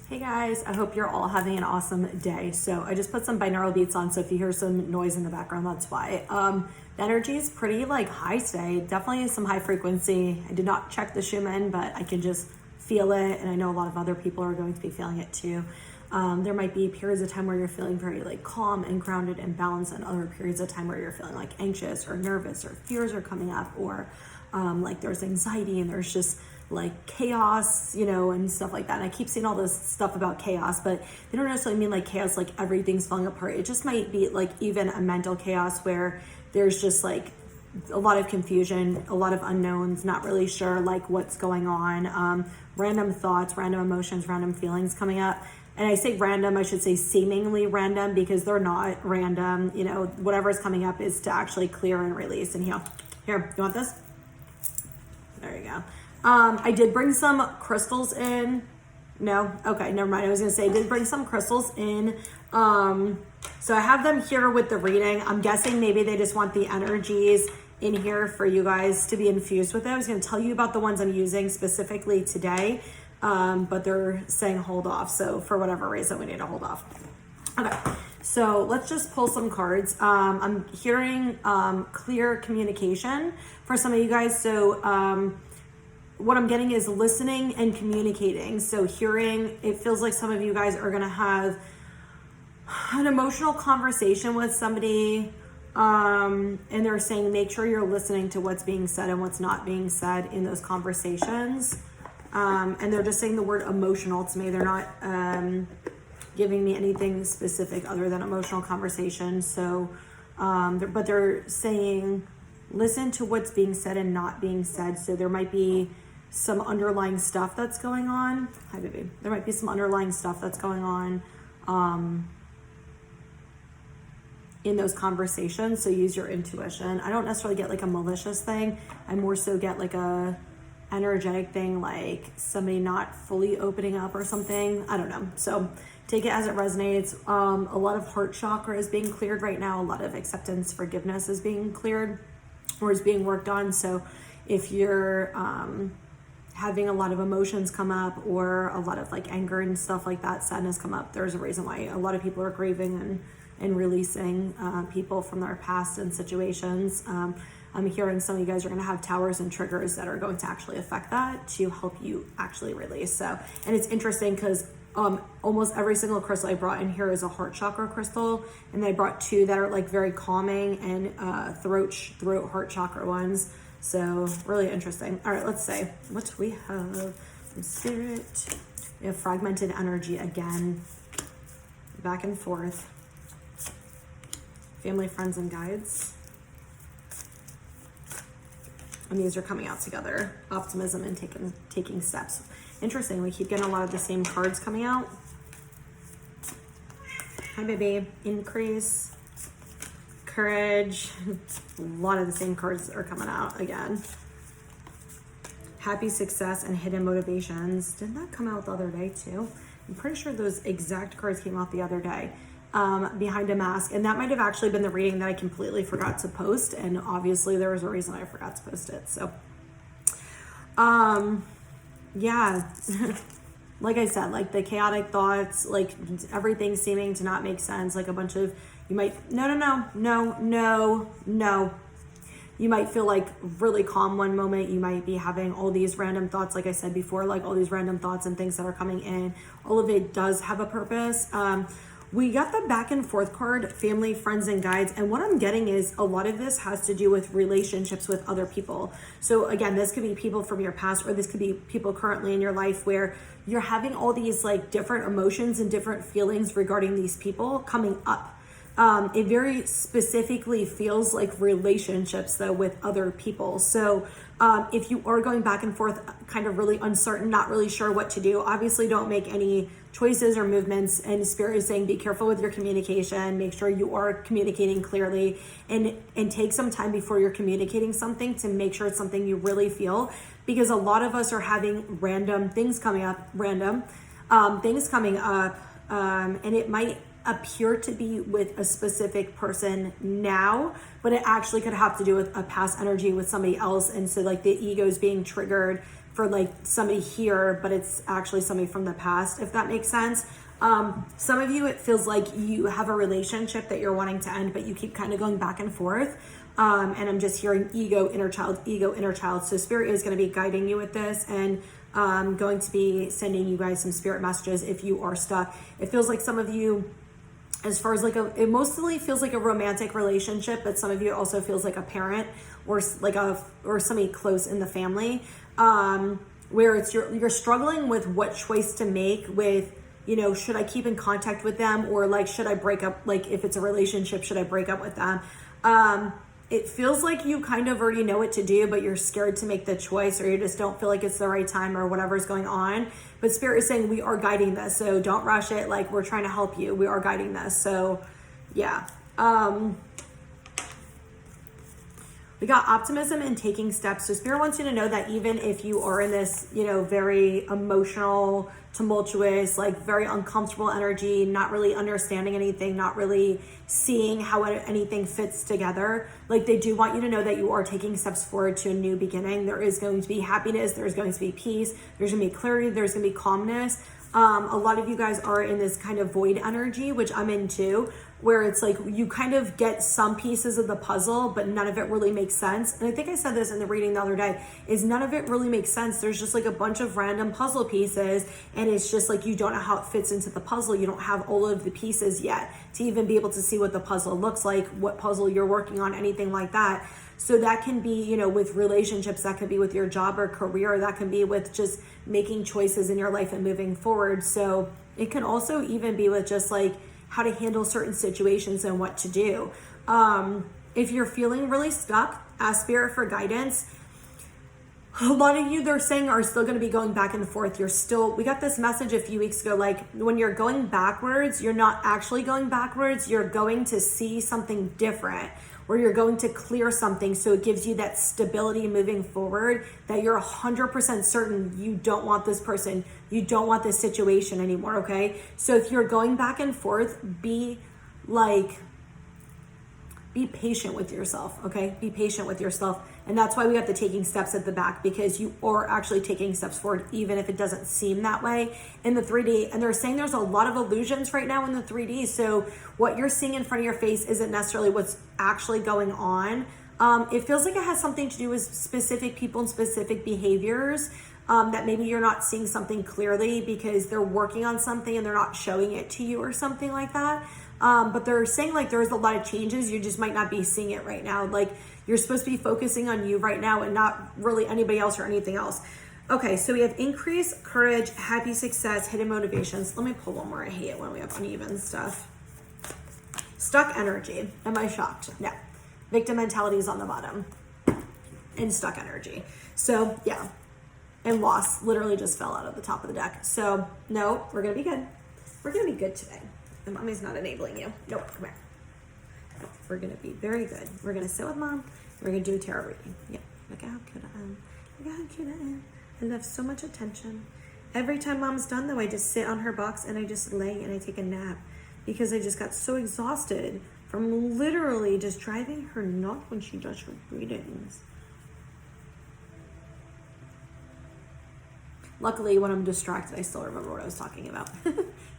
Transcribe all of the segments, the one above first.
Hey guys, I hope you're all having an awesome day. So I just put some binaural beats on, so if you hear some noise in the background, that's why. The energy is pretty high today, definitely some high frequency. I did not check the Schumann, but I can just feel it, and I know a lot of other people are going to be feeling it too. There might be periods of time where you're feeling very calm and grounded and balanced, and other periods of time where you're feeling anxious or nervous or fears are coming up, or there's anxiety and there's just chaos, and stuff like that. And I keep seeing all this stuff about chaos, but they don't necessarily mean chaos, everything's falling apart. It just might be even a mental chaos where there's just a lot of confusion, a lot of unknowns, not really sure what's going on, random thoughts, random emotions, random feelings coming up. And I say random, I should say seemingly random, because they're not random. Whatever's coming up is to actually clear and release and heal. Here, you want this? There you go. I did bring some crystals in. No? Okay, never mind. I was going to say I did bring some crystals in. So I have them here with the reading. I'm guessing maybe they just want the energies in here for you guys to be infused with it. I was going to tell you about the ones I'm using specifically today, but they're saying hold off. So for whatever reason, we need to hold off. Okay, so let's just pull some cards. I'm hearing clear communication for some of you guys. So what I'm getting is listening and communicating. So hearing, it feels like some of you guys are going to have an emotional conversation with somebody, and they're saying make sure you're listening to what's being said and what's not being said in those conversations. And they're just saying the word emotional to me. They're not giving me anything specific other than emotional conversation. So, but they're saying listen to what's being said and not being said. So there might be some underlying stuff that's going on. Hi, baby. There might be some underlying stuff that's going on in those conversations. So use your intuition. I don't necessarily get a malicious thing. I more so get a energetic thing, somebody not fully opening up or something. I don't know. So take it as it resonates. A lot of heart chakra is being cleared right now. A lot of acceptance, forgiveness is being cleared or is being worked on. So if you're having a lot of emotions come up, or a lot of anger and stuff like that, sadness come up, there's a reason why a lot of people are grieving and releasing people from their past and situations. I'm hearing some of you guys are going to have towers and triggers that are going to actually affect that to help you actually release. So, and it's interesting because almost every single crystal I brought in here is a heart chakra crystal, and I brought two that are very calming and throat heart chakra ones. So really interesting. All right, let's say what we have from spirit. We have fragmented energy again, back and forth. Family, friends, and guides. And these are coming out together. Optimism and taking steps. Interesting, we keep getting a lot of the same cards coming out. Hi, baby. Increase. Courage. A lot of the same cards are coming out again. Happy success and hidden motivations. Didn't that come out the other day too? I'm pretty sure those exact cards came out the other day. Behind a mask, and that might have actually been the reading that I completely forgot to post, and obviously there was a reason I forgot to post it. So yeah. Like I said, the chaotic thoughts, everything seeming to not make sense, a bunch of, you might, no. You might feel really calm one moment. You might be having all these random thoughts, like I said before, all these random thoughts and things that are coming in. All of it does have a purpose. We got the back and forth card, family, friends, and guides. And what I'm getting is a lot of this has to do with relationships with other people. So again, this could be people from your past, or this could be people currently in your life where you're having all these different emotions and different feelings regarding these people coming up. It very specifically feels like relationships though with other people. So if you are going back and forth, kind of really uncertain, not really sure what to do, obviously don't make any choices or movements. And Spirit is saying be careful with your communication. Make sure you are communicating clearly, and take some time before you're communicating something to make sure it's something you really feel, because a lot of us are having random things coming up, and it might appear to be with a specific person now, but it actually could have to do with a past energy with somebody else. And so the ego is being triggered for like somebody here, but it's actually somebody from the past, if that makes sense. Some of you, it feels like you have a relationship that you're wanting to end, but you keep kind of going back and forth. And I'm just hearing ego, inner child. So spirit is going to be guiding you with this, and going to be sending you guys some spirit messages if you are stuck. It feels like some of you, as far as like it mostly feels like a romantic relationship, but some of you also feels like a parent or like or somebody close in the family, where it's you're struggling with what choice to make with, you know, should I keep in contact with them, or like, should I break up? Like if it's a relationship, should I break up with them? It feels like you kind of already know what to do, but you're scared to make the choice, or you just don't feel like it's the right time, or whatever's going on. But spirit is saying we are guiding this, so don't rush it. Like, we're trying to help you. We are guiding this. So yeah. We got optimism and taking steps. So spirit wants you to know that even if you are in this, you know, very emotional, tumultuous, like very uncomfortable energy, not really understanding anything, not really seeing how anything fits together, like they do want you to know that you are taking steps forward to a new beginning. There is going to be happiness. There's going to be peace. There's going to be clarity. There's going to be calmness. A lot of you guys are in this kind of void energy, which I'm in too, where it's like you kind of get some pieces of the puzzle, but none of it really makes sense. And I think I said this in the reading the other day, is none of it really makes sense. There's just like a bunch of random puzzle pieces, and it's just like you don't know how it fits into the puzzle. You don't have all of the pieces yet to even be able to see what the puzzle looks like, what puzzle you're working on, anything like that. So that can be, you know, with relationships, that could be with your job or career, that can be with just making choices in your life and moving forward. So it can also even be with just like how to handle certain situations and what to do. If you're feeling really stuck, ask spirit for guidance. A lot of you, they're saying, are still going to be going back and forth. We got this message a few weeks ago, like when you're going backwards, you're not actually going backwards. You're going to see something different, or you're going to clear something. So it gives you that stability moving forward, that you're 100% certain you don't want this person. You don't want this situation anymore. Okay. So if you're going back and forth, be patient with yourself. Okay. Be patient with yourself. And that's why we got the taking steps at the back, because you are actually taking steps forward, even if it doesn't seem that way in the 3D. And they're saying there's a lot of illusions right now in the 3D. So what you're seeing in front of your face isn't necessarily what's actually going on. It feels like it has something to do with specific people and specific behaviors, that maybe you're not seeing something clearly because they're working on something and they're not showing it to you or something like that. But they're saying like there's a lot of changes. You just might not be seeing it right now. Like you're supposed to be focusing on you right now and not really anybody else or anything else. Okay, so we have increase, courage, happy success, hidden motivations. Let me pull one more. I hate it when we have uneven stuff. Stuck energy. Am I shocked? No. Victim mentality is on the bottom. And stuck energy. So yeah. And loss literally just fell out of the top of the deck. So no, we're going to be good. We're going to be good today. And mommy's not enabling you. Nope, come here. No, we're going to be very good. We're going to sit with mom. We're going to do a tarot reading. Yeah, look at how cute I am. Look at how cute I am. I love so much attention. Every time mom's done though, I just sit on her box and I just lay and I take a nap, because I just got so exhausted from literally just driving her nuts when she does her readings. Luckily, when I'm distracted, I still remember what I was talking about.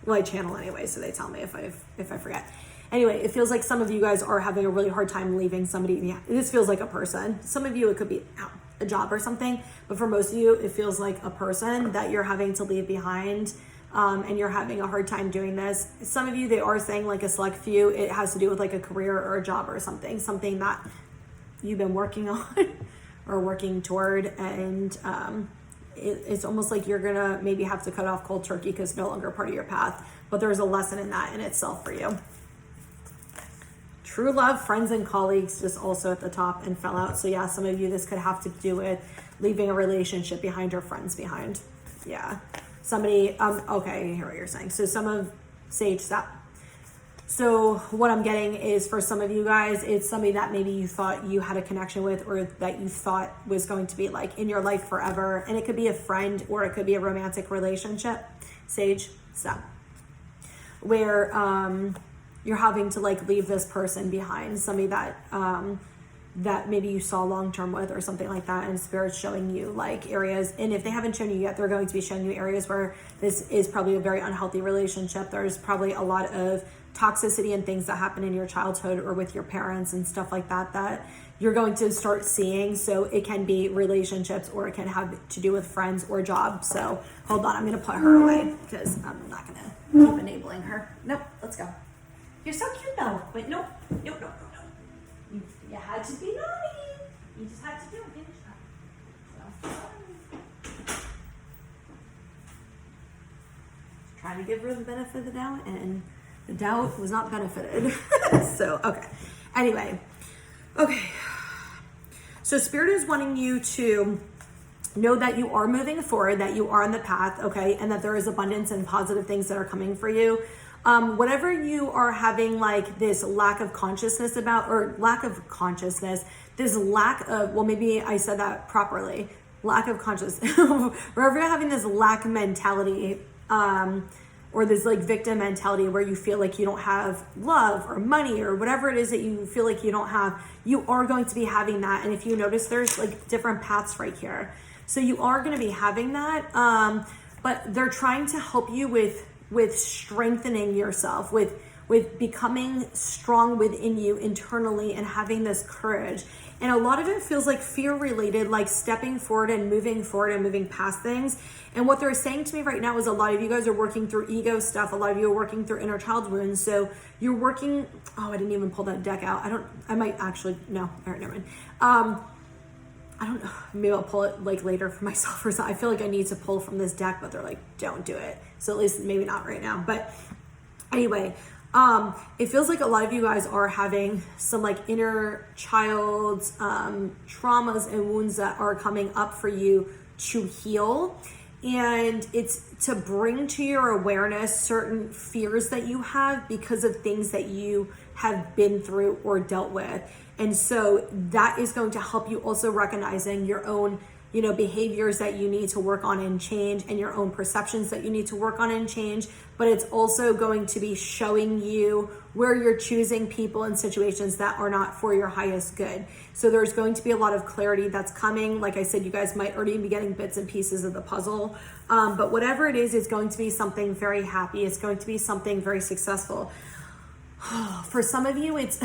Well, I channel anyway, so they tell me if I forget. Anyway, it feels like some of you guys are having a really hard time leaving somebody. Yeah, this feels like a person. Some of you, it could be a job or something, but for most of you, it feels like a person that you're having to leave behind, and you're having a hard time doing this. Some of you, they are saying like a select few, it has to do with like a career or a job or something that you've been working on or working toward, and it's almost like you're gonna maybe have to cut off cold turkey because it's no longer part of your path, but there's a lesson in that in itself for you. True love, friends and colleagues just also at the top and fell out. So yeah, some of you, this could have to do with leaving a relationship behind or friends behind. Yeah, somebody, okay, I hear what you're saying. So some of Sage, stop. So what I'm getting is for some of you guys, it's somebody that maybe you thought you had a connection with, or that you thought was going to be like in your life forever. And it could be a friend or it could be a romantic relationship. Sage, stop. Where you're having to like leave this person behind, somebody that that maybe you saw long-term with or something like that, and Spirit's showing you like areas, and if they haven't shown you yet, they're going to be showing you areas where this is probably a very unhealthy relationship. There's probably a lot of toxicity and things that happen in your childhood or with your parents and stuff like that that you're going to start seeing. So it can be relationships, or it can have to do with friends or jobs. So hold on, I'm gonna put her away because I'm not gonna keep enabling her. Nope, let's go. You're so cute though, but nope. You had to be naughty. You just had to do it, didn't you? So, trying to give her the benefit of the doubt, and the doubt was not benefited. So, okay. Anyway, okay. So Spirit is wanting you to know that you are moving forward, that you are on the path, okay, and that there is abundance and positive things that are coming for you. Whatever you are having like this lack of consciousness about, or lack of consciousness, this lack of, well, maybe I said that properly, lack of consciousness, wherever you're having this lack mentality, or this like victim mentality where you feel like you don't have love or money or whatever it is that you feel like you don't have, you are going to be having that. And if you notice, there's like different paths right here. So you are going to be having that, but they're trying to help you with strengthening yourself, with becoming strong within you internally and having this courage. And a lot of it feels like fear related, like stepping forward and moving past things. And what they're saying to me right now is a lot of you guys are working through ego stuff. A lot of you are working through inner child wounds. So you're working, oh, I didn't even pull that deck out. I might actually, no, all right, never mind. I don't know, maybe I'll pull it like later for myself or something. I feel like I need to pull from this deck, but they're like, don't do it. So at least maybe not right now. But anyway, it feels like a lot of you guys are having some like inner child traumas and wounds that are coming up for you to heal. And it's to bring to your awareness certain fears that you have because of things that you have been through or dealt with. And so that is going to help you also recognizing your own, behaviors that you need to work on and change, and your own perceptions that you need to work on and change. But it's also going to be showing you where you're choosing people and situations that are not for your highest good. So there's going to be a lot of clarity that's coming. Like I said, you guys might already be getting bits and pieces of the puzzle. But whatever it is, it's going to be something very happy. It's going to be something very successful. For some of you, it's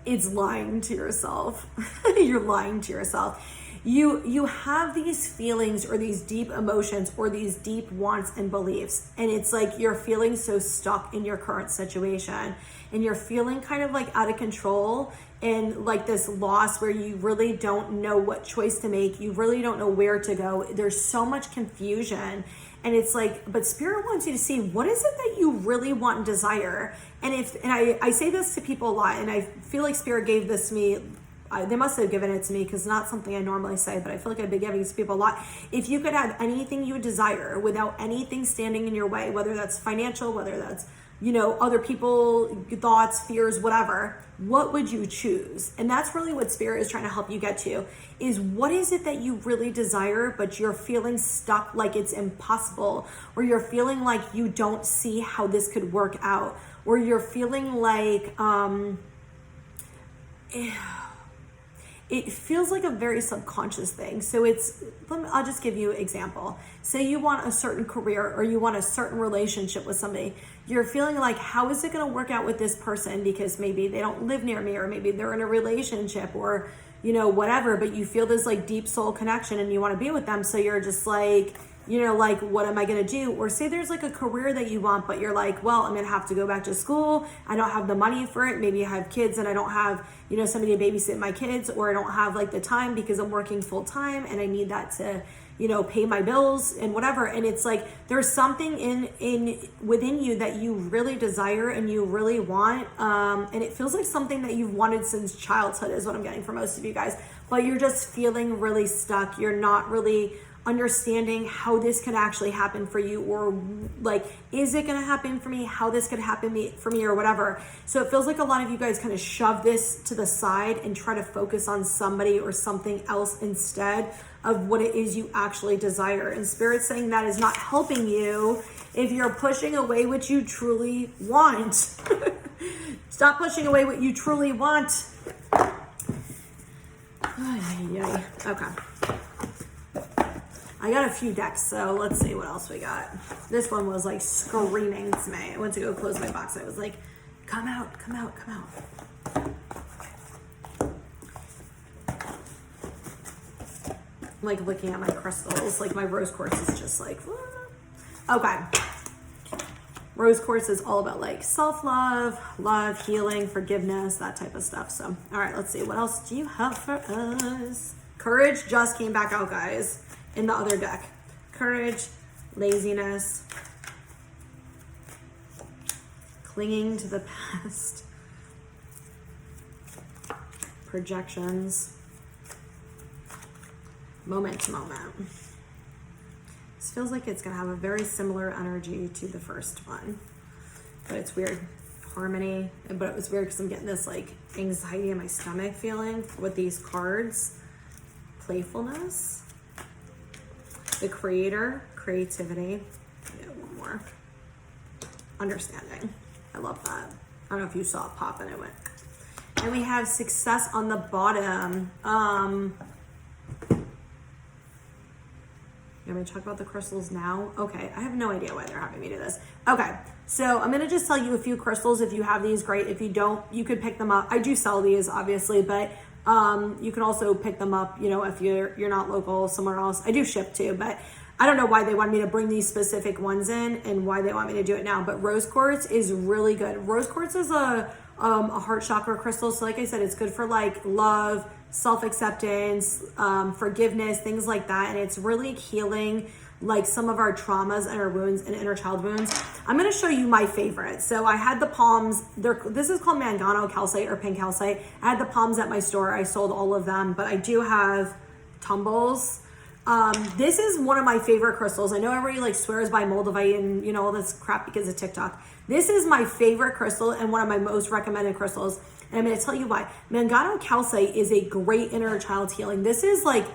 it's lying to yourself. You're lying to yourself. You have these feelings or these deep emotions or these deep wants and beliefs, and it's like you're feeling so stuck in your current situation, and you're feeling kind of like out of control and like this loss where you really don't know what choice to make. You really don't know where to go. There's so much confusion. And it's like, but Spirit wants you to see, what is it that you really want and desire? And I say this to people a lot, and I feel like Spirit gave this to me. They must have given it to me because it's not something I normally say, but I feel like I've been giving it to people a lot. If you could have anything you desire without anything standing in your way, whether that's financial, whether that's, other people, thoughts, fears, whatever, what would you choose? And that's really what Spirit is trying to help you get to, is what is it that you really desire, but you're feeling stuck like it's impossible, or you're feeling like you don't see how this could work out, or you're feeling like, it feels like a very subconscious thing. So I'll just give you an example. Say you want a certain career or you want a certain relationship with somebody. You're feeling like, how is it going to work out with this person? Because maybe they don't live near me, or maybe they're in a relationship, or, whatever, but you feel this like deep soul connection and you want to be with them. So you're just like, like, what am I going to do? Or say there's like a career that you want, but you're like, well, I'm going to have to go back to school. I don't have the money for it. Maybe I have kids and I don't have, somebody to babysit my kids, or I don't have like the time because I'm working full time and I need that to, pay my bills and whatever. And it's like, there's something within you that you really desire and you really want. And it feels like something that you've wanted since childhood is what I'm getting from most of you guys, but you're just feeling really stuck. You're not really understanding how this could actually happen for you, or like, is it going to happen for me, how this could happen for me, or whatever. So it feels like a lot of you guys kind of shove this to the side and try to focus on somebody or something else instead of what it is you actually desire. And Spirit's saying that is not helping you if you're pushing away what you truly want. Stop pushing away what you truly want. Okay. I got a few decks, so let's see what else we got. This one was like screaming to me. I went to go close my box. I was like, come out, come out, come out. I'm like looking at my crystals. Like my rose quartz is just like, okay. Rose quartz is all about like self-love, love, healing, forgiveness, that type of stuff. So, all right, let's see. What else do you have for us? Courage just came back out, guys, in the other deck. Courage, laziness, clinging to the past, projections, moment to moment. This feels like it's gonna have a very similar energy to the first one, but it's weird. Harmony, but it was weird because I'm getting this like anxiety in my stomach feeling with these cards. Playfulness, the creator, creativity. Yeah, one more. Understanding. I love that. I don't know if you saw it pop and it went. And we have success on the bottom. You want me to talk about the crystals now? Okay, I have no idea why they're having me do this. Okay, so I'm gonna just tell you a few crystals. If you have these, great. If you don't, you could pick them up. I do sell these, obviously, but you can also pick them up, you know, if you're not local, somewhere else. I do ship too, but I don't know why they want me to bring these specific ones in and why they want me to do it now, but rose quartz is really good. Rose quartz is a heart chakra crystal. So like I said, it's good for like love, self-acceptance, forgiveness, things like that. And it's really healing like some of our traumas and our wounds and inner child wounds. I'm going to show you my favorite. So I had the palms. This is called Mangano calcite or pink calcite. I had the palms at my store. I sold all of them, but I do have tumbles. This is one of my favorite crystals. I know everybody like swears by Moldavite and you know all this crap because of TikTok. This is my favorite crystal and one of my most recommended crystals. And I'm going to tell you why. Mangano calcite is a great inner child healing. This is like,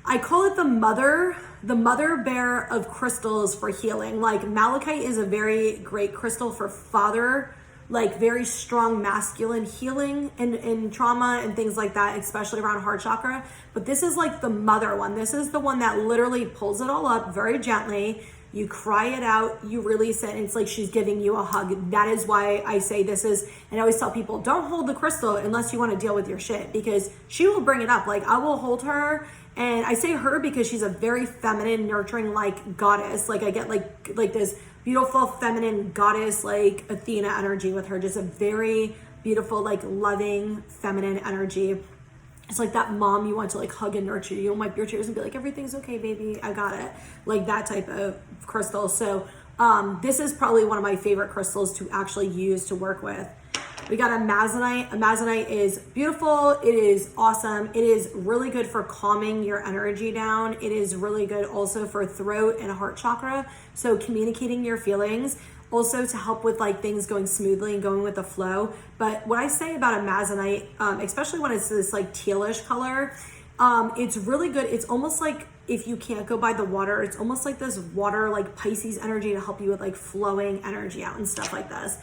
I call it the mother bear of crystals for healing. Like malachite is a very great crystal for father, like very strong masculine healing and trauma and things like that, especially around heart chakra. But this is like the mother one. This is the one that literally pulls it all up very gently. You cry it out, you release it, and it's like she's giving you a hug. That is why I say this is, and I always tell people, don't hold the crystal unless you want to deal with your shit, because she will bring it up. Like I will hold her, and I say her because she's a very feminine, nurturing, like goddess. Like I get like this beautiful feminine goddess, like Athena energy with her, just a very beautiful, like loving feminine energy. It's like that mom you want to like hug and nurture. You'll wipe your tears and be like, everything's okay, baby. I got it. Like that type of crystal. So this is probably one of my favorite crystals to actually use to work with. We got a Amazonite. Amazonite is beautiful. It is awesome. It is really good for calming your energy down. It is really good also for throat and heart chakra. So communicating your feelings. Also to help with like things going smoothly and going with the flow. But what I say about Amazonite, especially when it's this like tealish color, it's really good. It's almost like if you can't go by the water, it's almost like this water, like Pisces energy to help you with like flowing energy out and stuff like this.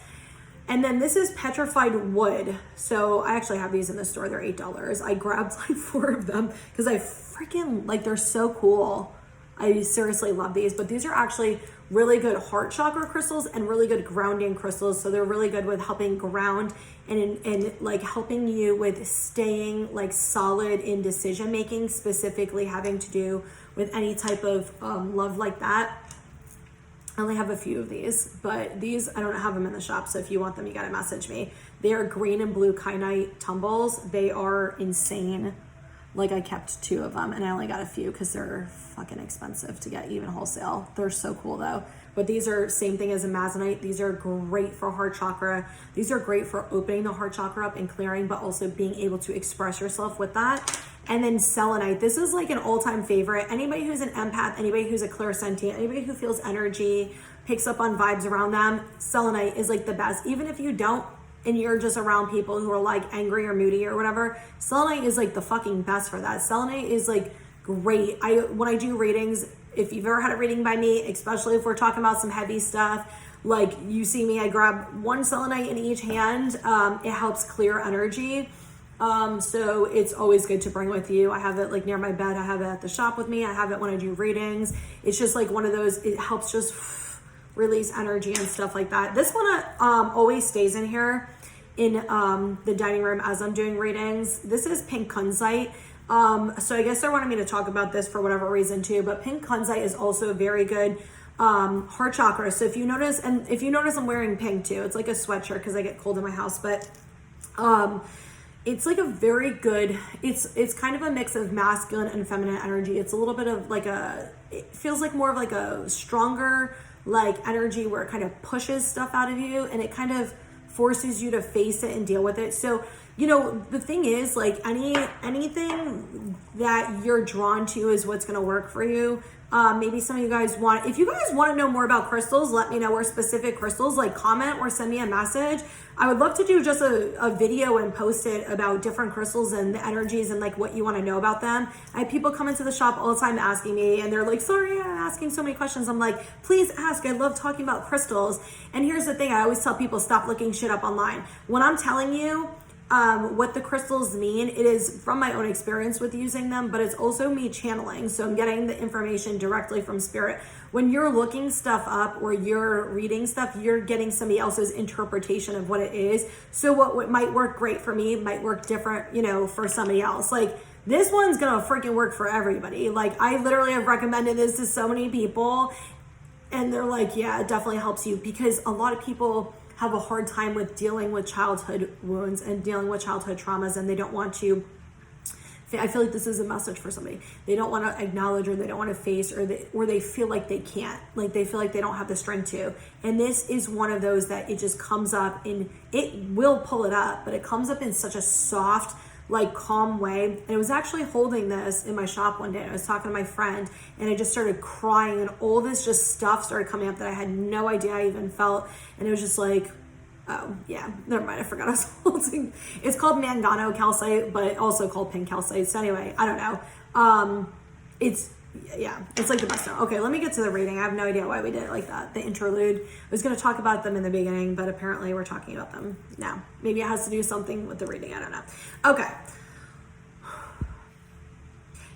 And then this is Petrified Wood. So I actually have these in the store. They're $8. I grabbed like 4 of them because I freaking like, they're so cool. I seriously love these, but these are actually really good heart chakra crystals and really good grounding crystals. So they're really good with helping ground and like helping you with staying like solid in decision making, specifically having to do with any type of love like that. I only have a few of these, but these, I don't have them in the shop. So if you want them, you got to message me. They are green and blue kyanite tumbles. They are insane. Like I kept 2 of them and I only got a few because they're fucking expensive to get even wholesale. They're so cool though. But these are same thing as Amazonite. These are great for heart chakra. These are great for opening the heart chakra up and clearing, but also being able to express yourself with that. And then selenite. This is like an all-time favorite. Anybody who's an empath, anybody who's a clairsentient, anybody who feels energy, picks up on vibes around them, selenite is like the best. Even if you don't, and you're just around people who are like angry or moody or whatever, selenite is like the fucking best for that. Selenite is like great. When I do readings, if you've ever had a reading by me, especially if we're talking about some heavy stuff, Like you see me, I grab one selenite in each hand. It helps clear energy. So it's always good to bring with you. I have it like near my bed. I have it at the shop with me. I have it when I do readings. It's just like one of those, it helps just release energy and stuff like that. This one always stays in here in the dining room as I'm doing readings. This is pink kunzite. So I guess they're wanting me to talk about this for whatever reason too, but pink kunzite is also very good heart chakra. So if you notice, and if you notice I'm wearing pink too, it's like a sweatshirt because I get cold in my house, but it's like a very good, it's kind of a mix of masculine and feminine energy. It's a little bit of like it feels like more of like a stronger like energy where it kind of pushes stuff out of you and it kind of forces you to face it and deal with it. So, you know, the thing is like anything that you're drawn to is what's going to work for you. Maybe some of you guys if you guys want to know more about crystals, let me know, or specific crystals, like comment or send me a message. I would love to do just a video and post it about different crystals and the energies and like what you want to know about them. I have people come into the shop all the time asking me and they're like, sorry, I'm asking so many questions. I'm like, please ask. I love talking about crystals. And here's the thing. I always tell people, stop looking shit up online. When I'm telling you what the crystals mean, it is from my own experience with using them, but it's also me channeling. So I'm getting the information directly from spirit. When you're looking stuff up or you're reading stuff, you're getting somebody else's interpretation of what it is. So what might work great for me might work different, you know, for somebody else. Like this one's gonna freaking work for everybody. Like I literally have recommended this to so many people and they're like, yeah, it definitely helps you, because a lot of people have a hard time with dealing with childhood wounds and dealing with childhood traumas, and they don't want to, I feel like this is a message for somebody. They don't want to acknowledge, or they don't want to face, or they feel like they can't, like they feel like they don't have the strength to. And this is one of those that it just comes up and it will pull it up, but it comes up in such a soft, like calm way. And I was actually holding this in my shop one day. I was talking to my friend and I just started crying and all this just stuff started coming up that I had no idea I even felt. And it was just like, oh yeah, never mind. I forgot I was holding. It's called Mangano calcite, but also called pink calcite. So anyway, I don't know. It's like the best. Okay, let me get to the reading. I have no idea why we did it like that. The interlude. I was going to talk about them in the beginning, but apparently we're talking about them now. Maybe it has to do something with the reading. I don't know. Okay.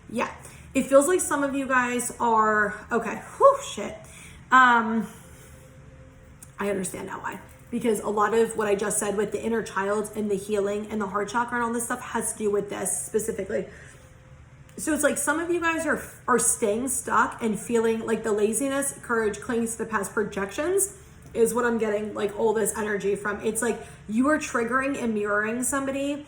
Yeah. It feels like some of you guys are, okay. Whew, shit. I understand now why. Because a lot of what I just said with the inner child and the healing and the heart chakra and all this stuff has to do with this specifically. So it's like some of you guys are staying stuck and feeling like the laziness, courage, clinging to the past, projections is what I'm getting like all this energy from. It's like you are triggering and mirroring somebody.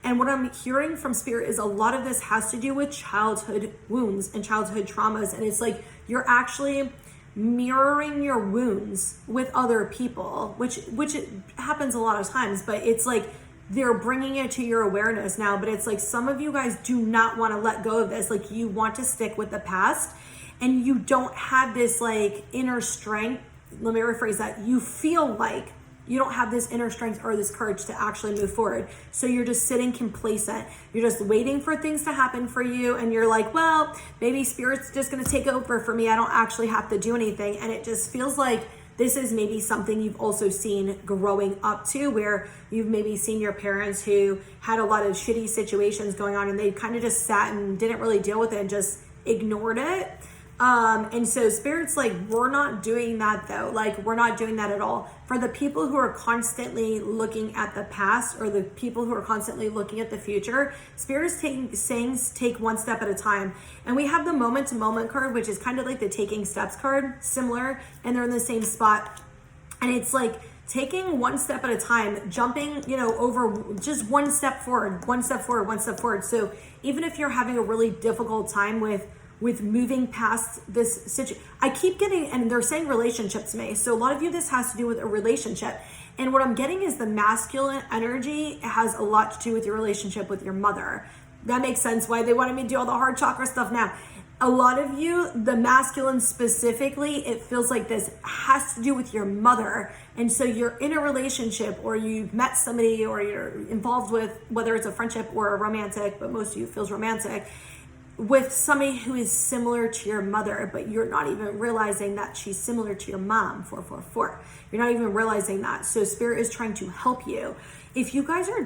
And what I'm hearing from spirit is a lot of this has to do with childhood wounds and childhood traumas. And it's like you're actually mirroring your wounds with other people, which it happens a lot of times, but it's like they're bringing it to your awareness now. But it's like some of you guys do not want to let go of this. Like you want to stick with the past and you don't have this like inner strength. Let me rephrase that. You feel like you don't have this inner strength or this courage to actually move forward. So you're just sitting complacent. You're just waiting for things to happen for you. And you're like, well, maybe spirit's just going to take over for me. I don't actually have to do anything. And it just feels like this is maybe something you've also seen growing up to, where you've maybe seen your parents who had a lot of shitty situations going on and they kind of just sat and didn't really deal with it and just ignored it. And so spirit's like, we're not doing that though. Like we're not doing that at all. For the people who are constantly looking at the past or the people who are constantly looking at the future, spirit is saying take one step at a time. And we have the moment to moment card, which is kind of like the taking steps card, similar, and they're in the same spot. And it's like taking one step at a time, jumping, over just one step forward, one step forward, one step forward. So even if you're having a really difficult time with moving past this situation. I keep getting, and they're saying relationship to me. So a lot of you, this has to do with a relationship. And what I'm getting is the masculine energy has a lot to do with your relationship with your mother. That makes sense why they wanted me to do all the heart chakra stuff now. A lot of you, the masculine specifically, it feels like this has to do with your mother. And so you're in a relationship or you've met somebody or you're involved with, whether it's a friendship or a romantic, but most of you feels romantic, with somebody who is similar to your mother, but you're not even realizing that she's similar to your mom, 444. You're not even realizing that. So spirit is trying to help you. If you guys are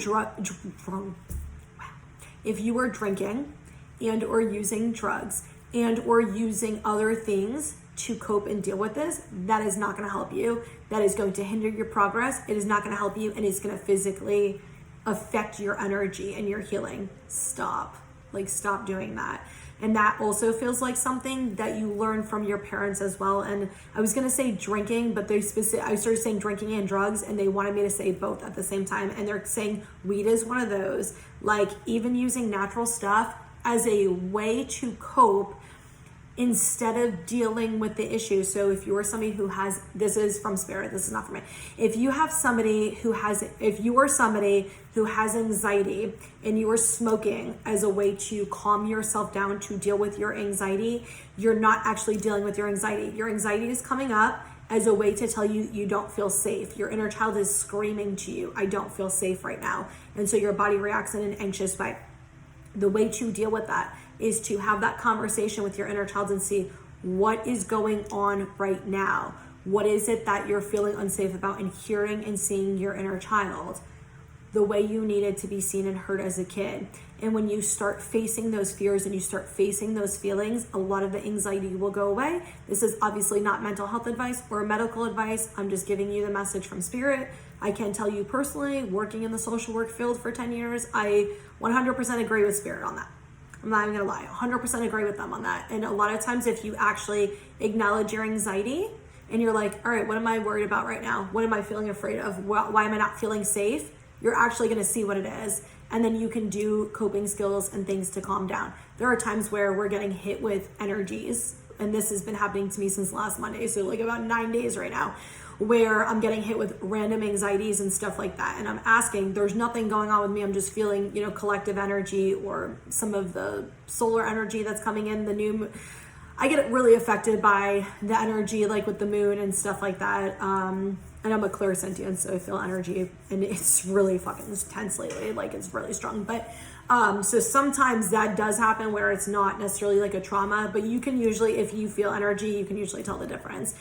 if you are drinking and or using drugs and or using other things to cope and deal with this, that is not going to help you. That is going to hinder your progress. It is not going to help you, and it's going to physically affect your energy and your healing. Stop. Like, stop doing that. And that also feels like something that you learn from your parents as well. And I was going to say drinking, but I started saying drinking and drugs, and they wanted me to say both at the same time. And they're saying weed is one of those. Like, even using natural stuff as a way to cope instead of dealing with the issue. So if you are somebody who has, this is from spirit, this is not for me. If you are somebody who has anxiety and you are smoking as a way to calm yourself down to deal with your anxiety, you're not actually dealing with your anxiety. Your anxiety is coming up as a way to tell you you don't feel safe. Your inner child is screaming to you, I don't feel safe right now. And so your body reacts in an anxious way. The way to deal with that is to have that conversation with your inner child and see what is going on right now. What is it that you're feeling unsafe about, and hearing and seeing your inner child the way you needed to be seen and heard as a kid. And when you start facing those fears and you start facing those feelings, a lot of the anxiety will go away. This is obviously not mental health advice or medical advice. I'm just giving you the message from spirit. I can tell you personally, working in the social work field for 10 years, I 100% agree with spirit on that. I'm not even gonna lie, 100% agree with them on that. And a lot of times if you actually acknowledge your anxiety and you're like, all right, what am I worried about right now? What am I feeling afraid of? Why am I not feeling safe? You're actually gonna see what it is. And then you can do coping skills and things to calm down. There are times where we're getting hit with energies, and this has been happening to me since last Monday, so like about 9 days right now, where I'm getting hit with random anxieties and stuff like that. And I'm asking, there's nothing going on with me. I'm just feeling, collective energy or some of the solar energy that's coming in, I get really affected by the energy, like with the moon and stuff like that. And I'm a clairsentient, so I feel energy, and it's really fucking intense lately. Like, it's really strong. But so sometimes that does happen where it's not necessarily like a trauma, but you can usually, if you feel energy, you can usually tell the difference.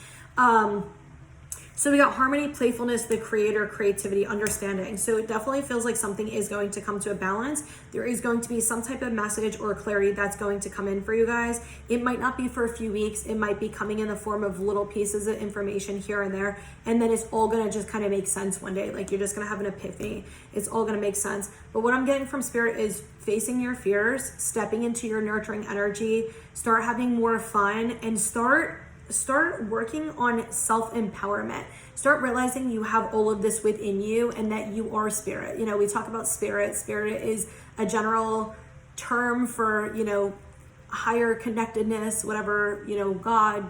So we got harmony, playfulness, the creator, creativity, understanding. So it definitely feels like something is going to come to a balance. There is going to be some type of message or clarity that's going to come in for you guys. It might not be for a few weeks. It might be coming in the form of little pieces of information here and there. And then it's all going to just kind of make sense one day. Like, you're just going to have an epiphany. It's all going to make sense. But what I'm getting from spirit is facing your fears, stepping into your nurturing energy, start having more fun, and start working on self-empowerment. Start realizing you have all of this within you and that you are spirit. We talk about spirit. Spirit is a general term for, higher connectedness, whatever, God,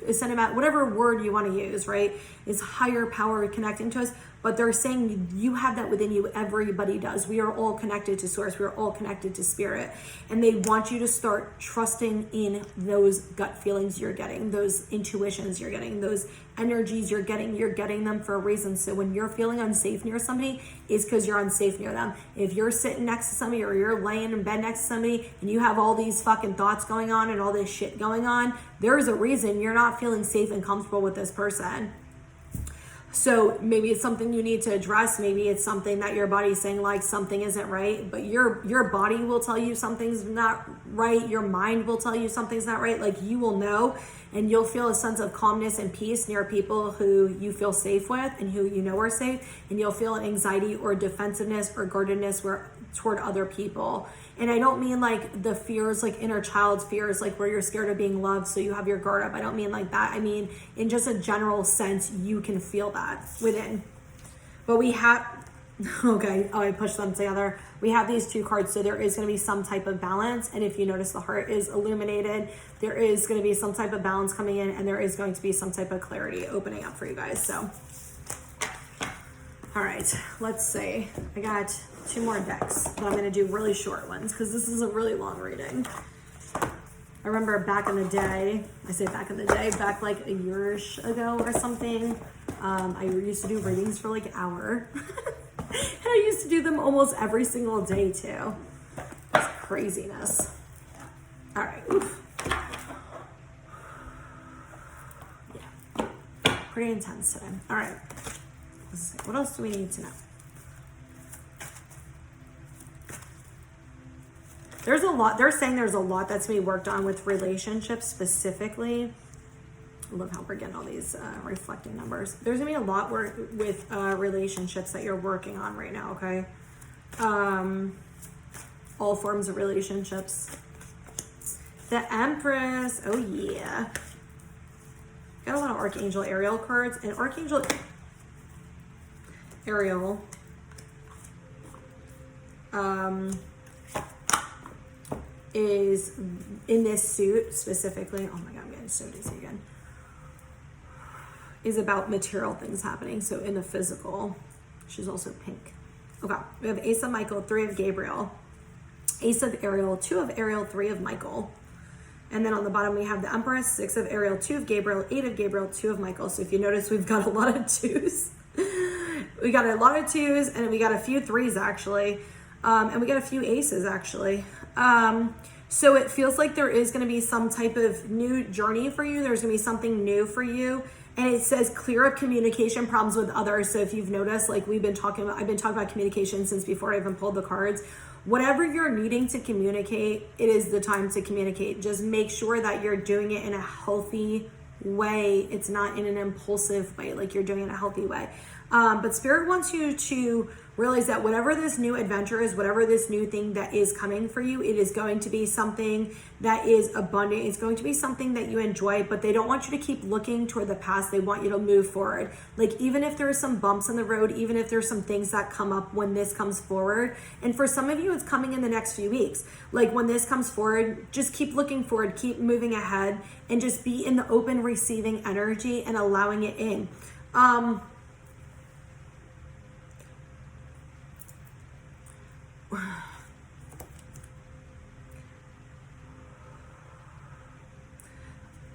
cinematic, whatever word you want to use, right? Is higher power connecting to us. But they're saying you have that within you. Everybody does. We are all connected to source. We are all connected to spirit. And they want you to start trusting in those gut feelings you're getting, those intuitions you're getting, those energies you're getting them for a reason. So when you're feeling unsafe near somebody, it's because you're unsafe near them. If you're sitting next to somebody or you're laying in bed next to somebody and you have all these fucking thoughts going on and all this shit going on, there's a reason you're not feeling safe and comfortable with this person. So maybe it's something you need to address. Maybe it's something that your body's saying, like, something isn't right, but your body will tell you something's not right. Your mind will tell you something's not right. Like, you will know, and you'll feel a sense of calmness and peace near people who you feel safe with and who you know are safe. And you'll feel an anxiety or defensiveness or guardedness toward other people. And I don't mean like the fears, like inner child fears, like where you're scared of being loved, so you have your guard up. I don't mean like that. I mean, in just a general sense, you can feel that within. But we have, okay, I pushed them together. We have these two cards, so there is going to be some type of balance. And if you notice, the heart is illuminated. There is going to be some type of balance coming in, and there is going to be some type of clarity opening up for you guys. So, all right, let's see. I got 2 more decks, but I'm going to do really short ones because this is a really long reading. I remember back in the day, back like a year-ish ago or something, I used to do readings for like an hour. And I used to do them almost every single day too. It's craziness. All right. Oof. Yeah. Pretty intense today. All right. Let's see. What else do we need to know? There's a lot. They're saying there's a lot that's being worked on with relationships specifically. I love how we're getting all these reflecting numbers. There's gonna be a lot with relationships that you're working on right now, okay? All forms of relationships. The Empress, oh yeah. Got a lot of Archangel Ariel cards, and Archangel Ariel is in this suit specifically. Oh my God, I'm getting so dizzy again. Is about material things happening. So in the physical, she's also pink. Okay, we have Ace of Michael, 3 of Gabriel, Ace of Ariel, 2 of Ariel, 3 of Michael. And then on the bottom, we have the Empress, 6 of Ariel, 2 of Gabriel, 8 of Gabriel, 2 of Michael. So if you notice, we've got a lot of 2s. We got a lot of 2s, and we got a few 3s actually. And we got a few aces actually. So it feels like there is going to be some type of new journey for you. There's going to be something new for you. And it says clear up communication problems with others. So if you've noticed, like I've been talking about communication since before I even pulled the cards. Whatever you're needing to communicate, it is the time to communicate. Just make sure that you're doing it in a healthy way. It's not in an impulsive way, like you're doing it in a healthy way. But Spirit wants you to realize that whatever this new adventure is, whatever this new thing that is coming for you, it is going to be something that is abundant. It's going to be something that you enjoy, but they don't want you to keep looking toward the past. They want you to move forward. Like even if there's some bumps in the road, even if there's some things that come up when this comes forward. And for some of you, it's coming in the next few weeks. Like when this comes forward, just keep looking forward, keep moving ahead, and just be in the open receiving energy and allowing it in.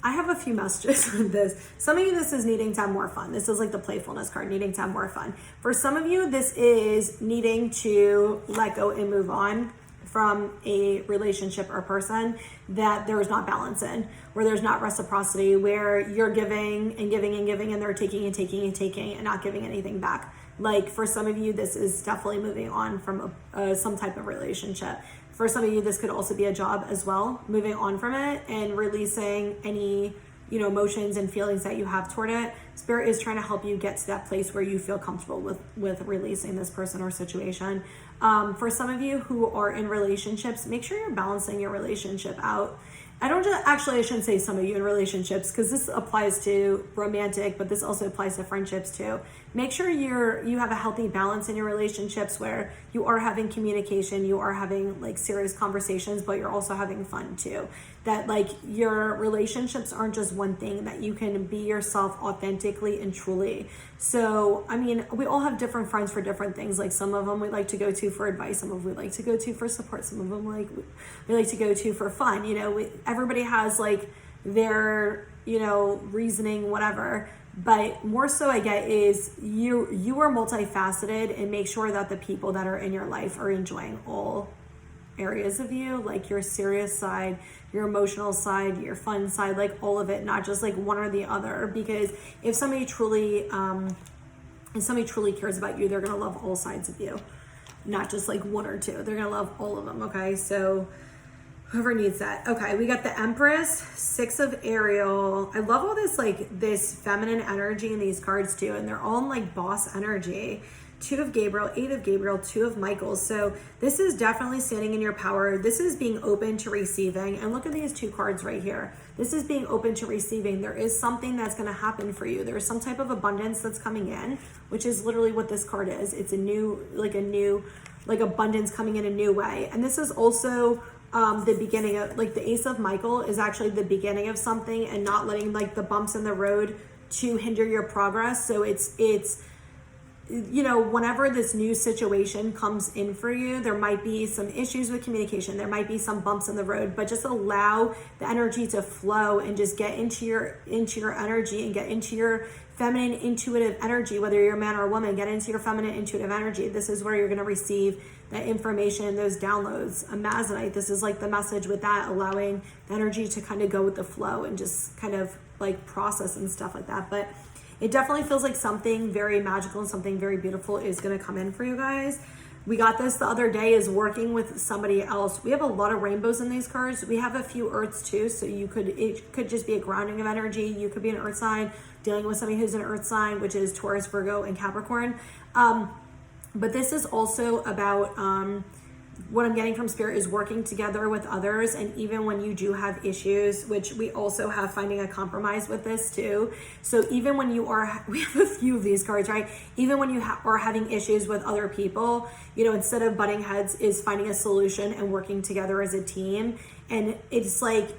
I have a few messages on this. Some of you, this is needing to have more fun. This is like the playfulness card, needing to have more fun. For some of you, this is needing to let go and move on from a relationship or person that there is not balance in, where there's not reciprocity, where you're giving and giving and giving, and they're taking and taking and taking and not giving anything back. Like for some of you, this is definitely moving on from some type of relationship. For some of you, this could also be a job as well, moving on from it and releasing any, emotions and feelings that you have toward it. Spirit is trying to help you get to that place where you feel comfortable with releasing this person or situation. For some of you who are in relationships, make sure you're balancing your relationship out. I shouldn't say some of you in relationships, because this applies to romantic, but this also applies to friendships too. Make sure you have a healthy balance in your relationships where you are having communication, you are having like serious conversations, but you're also having fun too. That like your relationships aren't just one thing, that you can be yourself authentically and truly. So, I mean, we all have different friends for different things. Like some of them we like to go to for advice, some of them we like to go to for support, some of them we like to go to for fun. Everybody has like their, reasoning, whatever. But more so I get is you are multifaceted, and make sure that the people that are in your life are enjoying all areas of you, like your serious side, your emotional side, your fun side, like all of it, not just like one or the other. Because if somebody truly cares about you, they're gonna love all sides of you, not just like one or two. They're gonna love all of them. Okay, so whoever needs that. Okay, we got the Empress, 6 of Ariel. I love all this feminine energy in these cards too, and they're all in like boss energy. 2 of Gabriel, 8 of Gabriel, 2 of Michael. So this is definitely standing in your power. This is being open to receiving. And look at these 2 cards right here. This is being open to receiving. There is something that's going to happen for you. There's some type of abundance that's coming in, which is literally what this card is. It's a new abundance coming in a new way. And this is also the beginning of, like, the Ace of Michael is actually the beginning of something, and not letting like the bumps in the road to hinder your progress. So it's you know, whenever this new situation comes in for you, there might be some issues with communication. There might be some bumps in the road, but just allow the energy to flow and just get into your energy and get into your feminine intuitive energy. Whether you're a man or a woman, get into your feminine intuitive energy. This is where you're going to receive that information, those downloads. Amazonite, this is like the message with that, allowing the energy to kind of go with the flow and just kind of like process and stuff like that. But it definitely feels like something very magical and something very beautiful is going to come in for you guys. We got this the other day, is working with somebody else. We have a lot of rainbows in these cards. We have a few earths too. So it could just be a grounding of energy. You could be an earth sign dealing with somebody who's an earth sign, which is Taurus, Virgo, and Capricorn. But this is also about, what I'm getting from Spirit is working together with others. And even when you do have issues, which we also have, finding a compromise with this too. So even when you are, we have a few of these cards, right? Even when you are having issues with other people, you know, instead of butting heads, is finding a solution and working together as a team. And it's like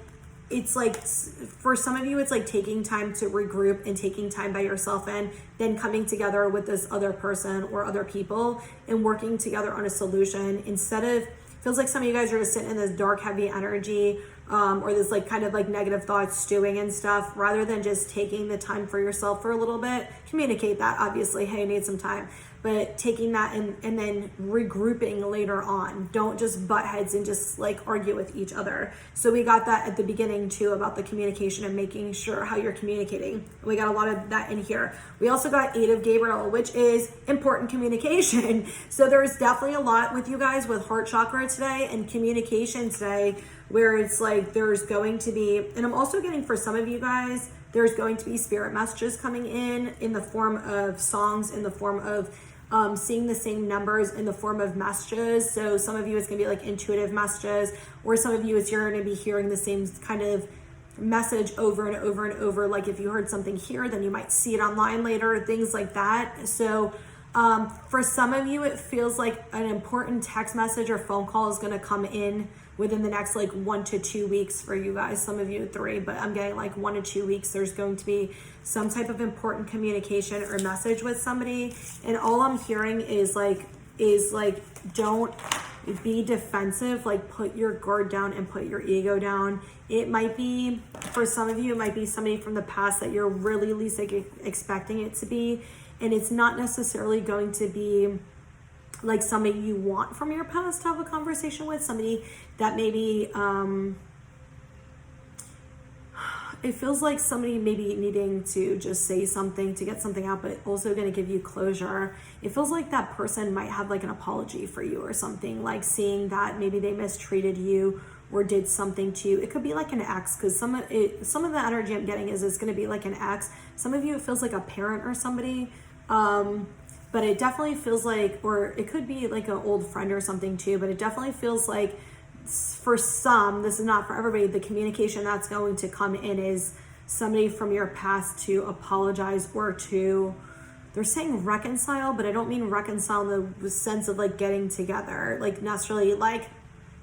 for some of you, it's like taking time to regroup and taking time by yourself, and then coming together with this other person or other people and working together on a solution. Instead of, feels like some of you guys are just sitting in this dark, heavy energy, or this like kind of like negative thoughts stewing and stuff, rather than just taking the time for yourself for a little bit. Communicate that, obviously, hey, I need some time, but taking that and then regrouping later on. Don't just butt heads and just like argue with each other. So we got that at the beginning too, about the communication and making sure how you're communicating. We got a lot of that in here. We also got 8 of Gabriel, which is important communication. So there's definitely a lot with you guys with heart chakra today and communication today, where it's like there's going to be, and I'm also getting for some of you guys, there's going to be spirit messages coming in the form of songs, in the form of seeing the same numbers, in the form of messages. So some of you, it's gonna be like intuitive messages, or some of you, it's you're gonna be hearing the same kind of message over and over and over. Like if you heard something here, then you might see it online later, things like that. So for some of you, it feels like an important text message or phone call is gonna come in within the next like 1 to 2 weeks for you guys. Some of you 3, but I'm getting like 1 to 2 weeks. There's going to be some type of important communication or message with somebody. And all I'm hearing is like, don't be defensive, like put your guard down and put your ego down. It might be, for some of you, it might be somebody from the past that you're really least expecting it to be. And it's not necessarily going to be like somebody you want from your past to have a conversation with, somebody that maybe, it feels like somebody maybe needing to just say something to get something out, but also going to give you closure. It feels like that person might have like an apology for you or something, like seeing that maybe they mistreated you or did something to you. It could be like an ex, because some of the energy I'm getting is it's going to be like an ex. Some of you, it feels like a parent or somebody. But it definitely feels like, or it could be like an old friend or something too, but it definitely feels like for some, this is not for everybody, the communication that's going to come in is somebody from your past to apologize, or to, they're saying reconcile, but I don't mean reconcile in the sense of like getting together, like necessarily like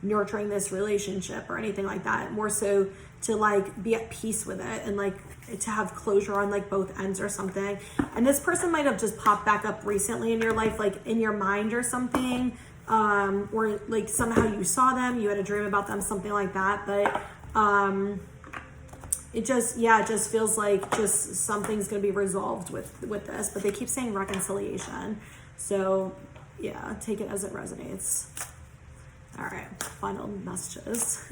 nurturing this relationship or anything like that. More so to like be at peace with it and like to have closure on like both ends or something. And this person might have just popped back up recently in your life, like in your mind or something, or like somehow you saw them, you had a dream about them, something like that. But it just feels like just something's going to be resolved with this, but they keep saying reconciliation. So yeah, take it as it resonates. All right, final messages.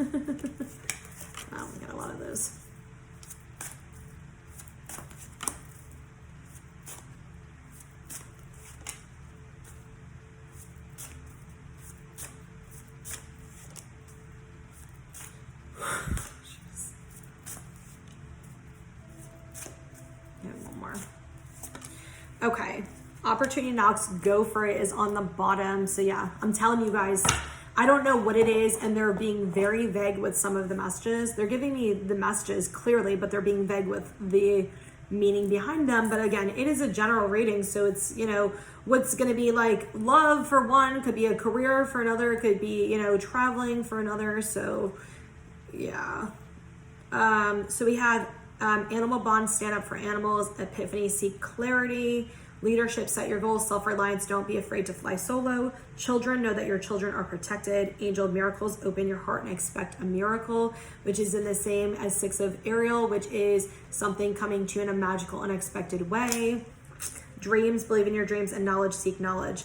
Oh, we got a lot of those. One more. Okay, opportunity knocks, go for it is on the bottom. So yeah, I'm telling you guys, I don't know what it is, and they're being very vague with some of the messages. They're giving me the messages clearly, but they're being vague with the meaning behind them. But again, it is a general reading, so it's, you know, what's going to be like love for one, could be a career for another, could be, you know, traveling for another. So yeah. So we have animal bond, stand up for animals, epiphany, seek clarity, Leadership, set your goals. Self-reliance, don't be afraid to fly solo. Children, know that your children are protected. Angel of miracles, open your heart and expect a miracle, which is in the same as 6 of Ariel, which is something coming to you in a magical, unexpected way. Dreams, believe in your dreams, and knowledge, seek knowledge.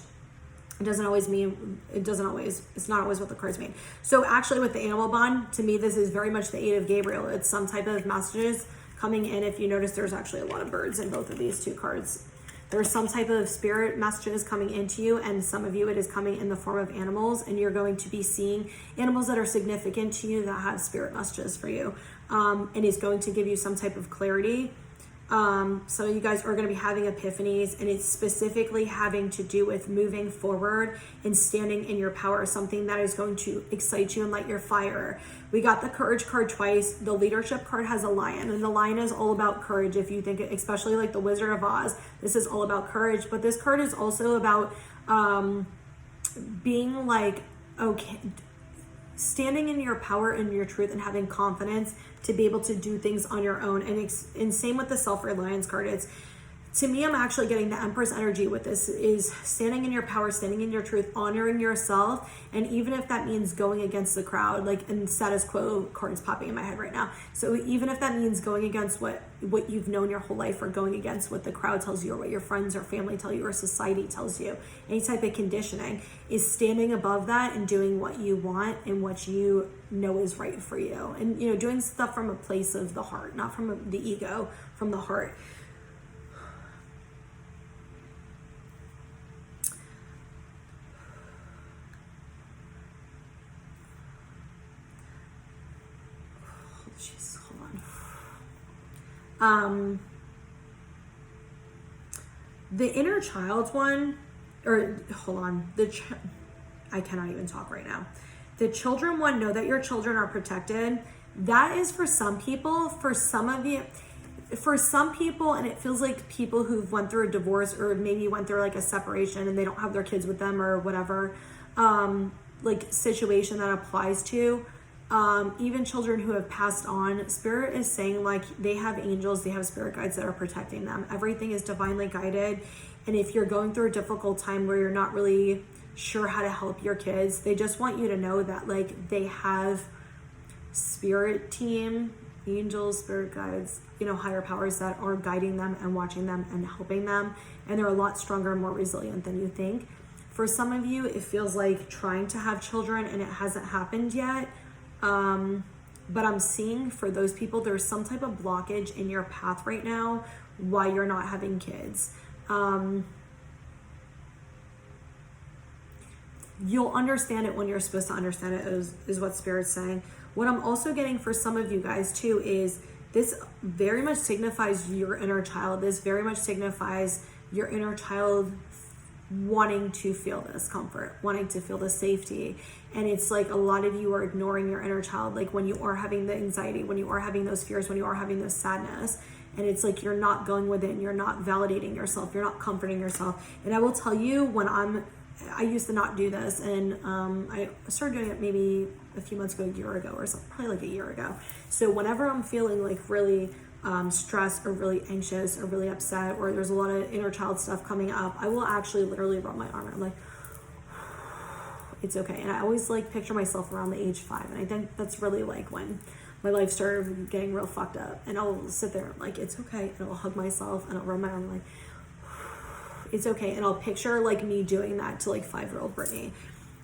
It's not always what the cards mean. So actually with the animal bond, to me, this is very much the 8 of Gabriel. It's some type of messages coming in. If you notice, there's actually a lot of birds in both of these 2 cards. There's some type of spirit messages coming into you, and some of you, it is coming in the form of animals, and you're going to be seeing animals that are significant to you that have spirit messages for you. And it's going to give you some type of clarity. Some of you guys are going to be having epiphanies, and it's specifically having to do with moving forward and standing in your power, something that is going to excite you and light your fire. We got the courage card twice. The leadership card has a lion, and the lion is all about courage. If you think, especially like the Wizard of Oz, this is all about courage, but this card is also about being like, okay, standing in your power and your truth and having confidence to be able to do things on your own. And same with the self-reliance card. It's, to me, I'm actually getting the Empress energy with this, is standing in your power, standing in your truth, honoring yourself. And even if that means going against the crowd, like in status quo cards popping in my head right now. So even if that means going against what you've known your whole life, or going against what the crowd tells you, or what your friends or family tell you, or society tells you, any type of conditioning, is standing above that and doing what you want and what you know is right for you. And, you know, doing stuff from a place of the heart, not from the ego, from the heart. The inner child one, or hold on, I cannot even talk right now. The children one, know that your children are protected. That is for some people. For some of you, for some people, and it feels like people who've went through a divorce, or maybe went through like a separation and they don't have their kids with them, or whatever, like situation that applies to. Even children who have passed on, Spirit is saying like they have angels, they have spirit guides that are protecting them. Everything is divinely guided. And if you're going through a difficult time where you're not really sure how to help your kids, they just want you to know that like they have spirit team, angels, spirit guides, you know, higher powers that are guiding them and watching them and helping them. And they're a lot stronger and more resilient than you think. For some of you, it feels like trying to have children and it hasn't happened yet. But I'm seeing for those people, there's some type of blockage in your path right now why you're not having kids. You'll understand it when you're supposed to understand it, is what Spirit's saying. What I'm also getting for some of you guys too is this very much signifies your inner child. This very much signifies your inner child wanting to feel this comfort, wanting to feel the safety. And it's like a lot of you are ignoring your inner child, like when you are having the anxiety, when you are having those fears, when you are having those sadness. And it's like you're not going within, you're not validating yourself, you're not comforting yourself. And I will tell you, when I used to not do this, and I started doing it maybe a few months ago, a year ago, or something, probably like a year ago. So whenever I'm feeling like really stressed or really anxious or really upset, or there's a lot of inner child stuff coming up, I will actually literally rub my arm. I'm like, it's okay. And I always like picture myself around the age 5. And I think that's really like when my life started getting real fucked up. And I'll sit there like, it's okay. And I'll hug myself and I'll rub my arm like, it's okay. And I'll picture like me doing that to like 5-year-old Brittany.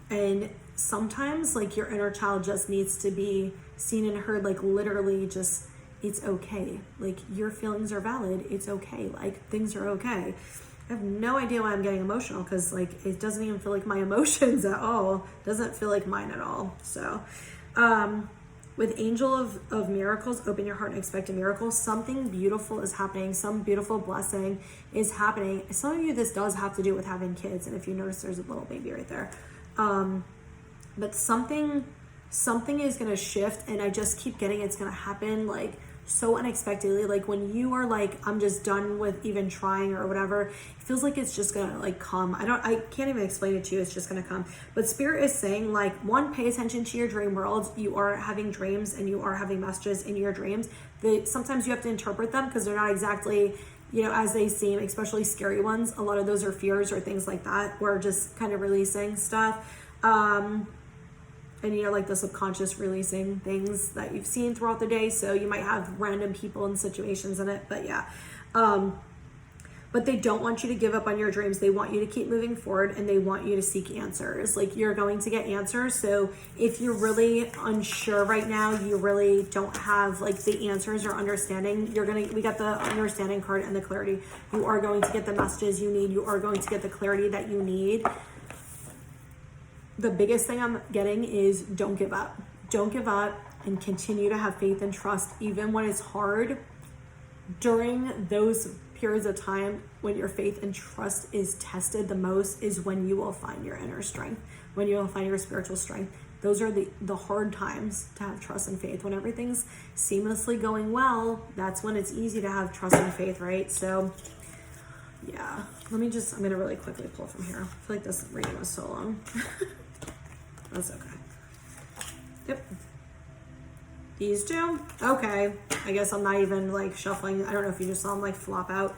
And sometimes like your inner child just needs to be seen and heard, like literally just, it's okay. Like your feelings are valid. It's okay. Like things are okay. I have no idea why I'm getting emotional, because like it doesn't even feel like my emotions at all. It doesn't feel like mine at all. So with Angel of Miracles, open your heart and expect a miracle. Something beautiful is happening. Some beautiful blessing is happening. Some of you, this does have to do with having kids. And if you notice, there's a little baby right there. But something is going to shift, and I just keep getting it's going to happen like so unexpectedly. Like when you are like, I'm just done with even trying or whatever, it feels like it's just gonna like come. I can't even explain it to you. It's just gonna come. But Spirit is saying like, one, pay attention to your dream world. You are having dreams and you are having messages in your dreams. Sometimes you have to interpret them because they're not exactly you know, as they seem, especially scary ones. A lot of those are fears or things like that. We're just kind of releasing stuff. And you know, like the subconscious releasing things that you've seen throughout the day. So you might have random people and situations in it, but yeah. But they don't want you to give up on your dreams. They want you to keep moving forward, and they want you to seek answers. Like, you're going to get answers. So if you're really unsure right now, you really don't have like the answers or understanding, we got the understanding card and the clarity. You are going to get the messages you need. You are going to get the clarity that you need. The biggest thing I'm getting is don't give up. Don't give up, and continue to have faith and trust even when it's hard. During those periods of time when your faith and trust is tested the most is when you will find your inner strength, when you will find your spiritual strength. Those are the hard times to have trust and faith. When everything's seamlessly going well, that's when it's easy to have trust and faith, right? So yeah, I'm gonna really quickly pull from here. I feel like this reading was so long. That's okay. Yep. These two? Okay. I guess I'm not even like shuffling. I don't know if you just saw them like flop out.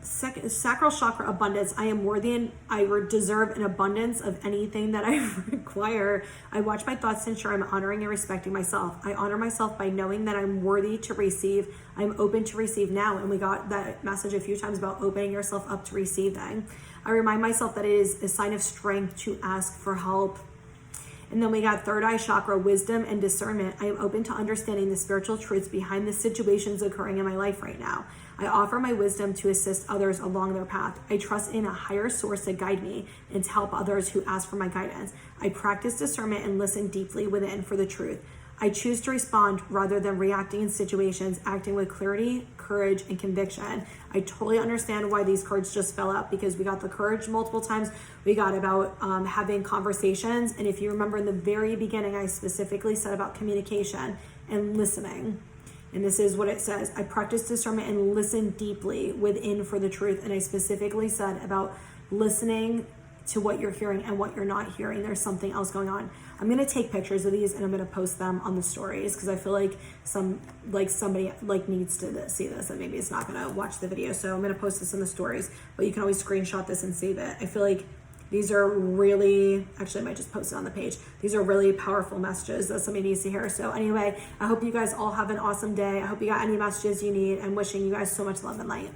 Sacral chakra abundance. I am worthy and I deserve an abundance of anything that I require. I watch my thoughts to ensure I'm honoring and respecting myself. I honor myself by knowing that I'm worthy to receive. I'm open to receive now. And we got that message a few times about opening yourself up to receiving. I remind myself that it is a sign of strength to ask for help. And then we got third eye chakra, wisdom and discernment. I am open to understanding the spiritual truths behind the situations occurring in my life right now. I offer my wisdom to assist others along their path. I trust in a higher source to guide me and to help others who ask for my guidance. I practice discernment and listen deeply within for the truth. I choose to respond rather than reacting in situations, acting with clarity, courage, and conviction. I totally understand why these cards just fell out, because we got the courage multiple times. We got about having conversations. And if you remember in the very beginning, I specifically said about communication and listening. And this is what it says. I practice discernment and listen deeply within for the truth. And I specifically said about listening to what you're hearing and what you're not hearing. There's something else going on. I'm going to take pictures of these and I'm going to post them on the stories, because I feel like somebody needs to see this and maybe it's not going to watch the video. So I'm going to post this in the stories, but you can always screenshot this and save it. I feel like these are really, actually I might just post it on the page. These are really powerful messages that somebody needs to hear. So anyway, I hope you guys all have an awesome day. I hope you got any messages you need. I'm wishing you guys so much love and light.